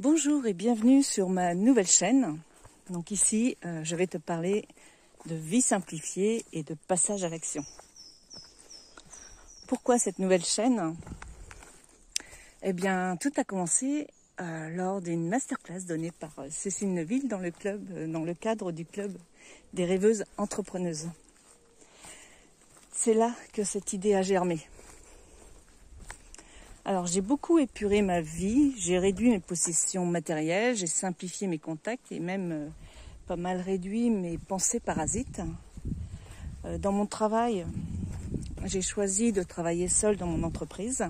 Bonjour et bienvenue sur ma nouvelle chaîne. Donc ici, je vais te parler de vie simplifiée et de passage à l'action. Pourquoi cette nouvelle chaîne? Eh bien, tout a commencé lors d'une masterclass donnée par Cécile Neuville dans le cadre du club des rêveuses entrepreneuses. C'est là que cette idée a germé. Alors, j'ai beaucoup épuré ma vie, j'ai réduit mes possessions matérielles, j'ai simplifié mes contacts et même pas mal réduit mes pensées parasites. Dans mon travail, j'ai choisi de travailler seule dans mon entreprise,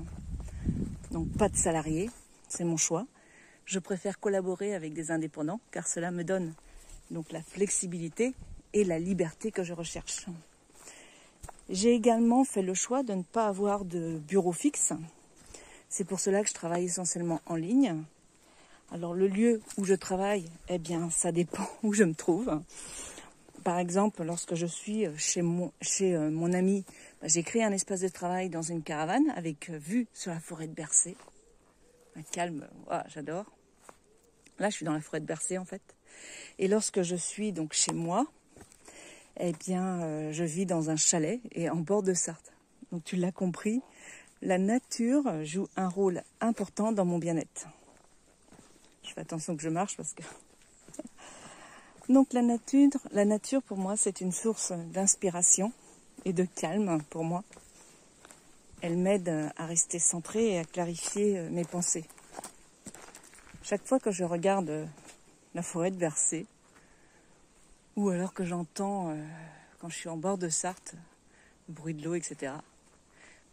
donc pas de salarié, c'est mon choix. Je préfère collaborer avec des indépendants car cela me donne donc la flexibilité et la liberté que je recherche. J'ai également fait le choix de ne pas avoir de bureau fixe. C'est pour cela que je travaille essentiellement en ligne. Alors le lieu où je travaille, eh bien ça dépend où je me trouve. Par exemple, lorsque je suis chez mon ami, j'ai créé un espace de travail dans une caravane avec vue sur la forêt de Bercé. Un calme, j'adore. Là, je suis dans la forêt de Bercé en fait. Et lorsque je suis donc chez moi, eh bien je vis dans un chalet et en bord de Sarthe. Donc tu l'as compris. La nature joue un rôle important dans mon bien-être. Je fais attention que je marche parce que... Donc la nature pour moi, c'est une source d'inspiration et de calme pour moi. Elle m'aide à rester centrée et à clarifier mes pensées. Chaque fois que je regarde la forêt de Bercé, ou alors que j'entends, quand je suis en bord de Sarthe, le bruit de l'eau, etc.,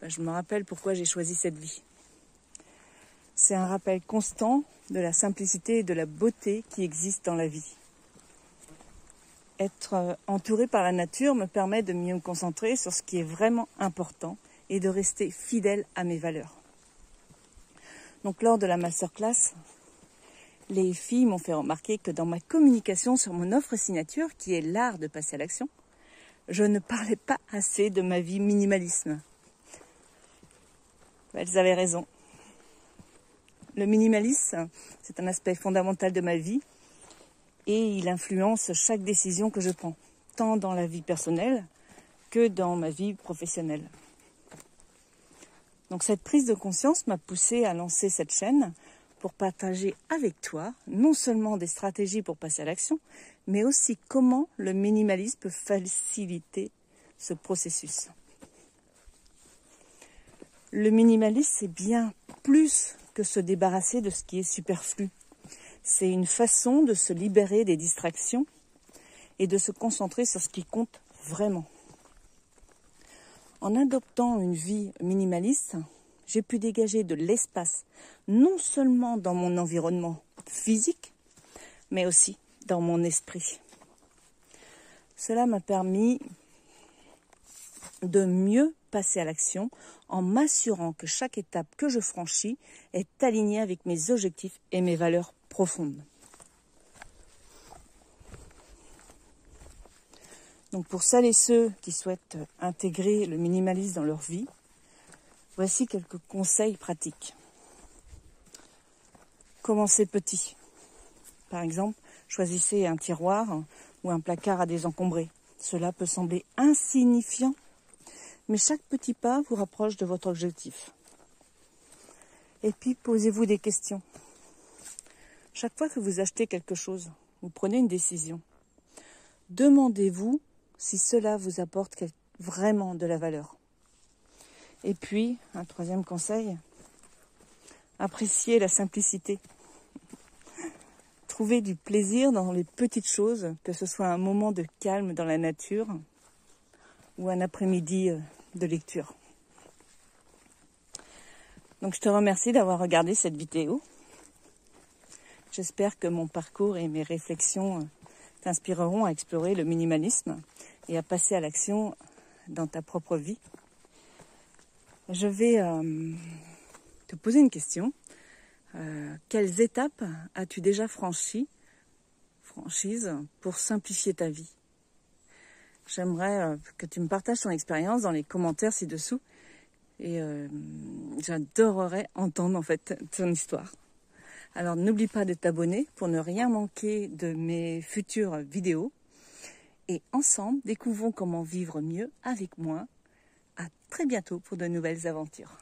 je me rappelle pourquoi j'ai choisi cette vie. C'est un rappel constant de la simplicité et de la beauté qui existent dans la vie. Être entouré par la nature me permet de mieux me concentrer sur ce qui est vraiment important et de rester fidèle à mes valeurs. Donc lors de la masterclass, les filles m'ont fait remarquer que dans ma communication sur mon offre signature, qui est l'art de passer à l'action, je ne parlais pas assez de ma vie minimalisme. Elles avaient raison. Le minimalisme, c'est un aspect fondamental de ma vie et il influence chaque décision que je prends, tant dans la vie personnelle que dans ma vie professionnelle. Donc cette prise de conscience m'a poussée à lancer cette chaîne pour partager avec toi non seulement des stratégies pour passer à l'action, mais aussi comment le minimalisme peut faciliter ce processus. Le minimalisme, c'est bien plus que se débarrasser de ce qui est superflu. C'est une façon de se libérer des distractions et de se concentrer sur ce qui compte vraiment. En adoptant une vie minimaliste, j'ai pu dégager de l'espace, non seulement dans mon environnement physique, mais aussi dans mon esprit. Cela m'a permis de mieux passer à l'action en m'assurant que chaque étape que je franchis est alignée avec mes objectifs et mes valeurs profondes. Donc pour celles et ceux qui souhaitent intégrer le minimalisme dans leur vie, voici quelques conseils pratiques. Commencez petit. Par exemple, choisissez un tiroir ou un placard à désencombrer. Cela peut sembler insignifiant, mais chaque petit pas vous rapproche de votre objectif. Et puis, posez-vous des questions. Chaque fois que vous achetez quelque chose, vous prenez une décision. Demandez-vous si cela vous apporte vraiment de la valeur. Et puis, un troisième conseil, appréciez la simplicité. Trouvez du plaisir dans les petites choses, que ce soit un moment de calme dans la nature ou un après-midi de lecture. Donc je te remercie d'avoir regardé cette vidéo. J'espère que mon parcours et mes réflexions t'inspireront à explorer le minimalisme et à passer à l'action dans ta propre vie. Je vais te poser une question. Quelles étapes as-tu déjà franchises pour simplifier ta vie? J'aimerais que tu me partages ton expérience dans les commentaires ci-dessous et j'adorerais entendre en fait ton histoire. Alors n'oublie pas de t'abonner pour ne rien manquer de mes futures vidéos. Et ensemble, découvrons comment vivre mieux avec moins. À très bientôt pour de nouvelles aventures.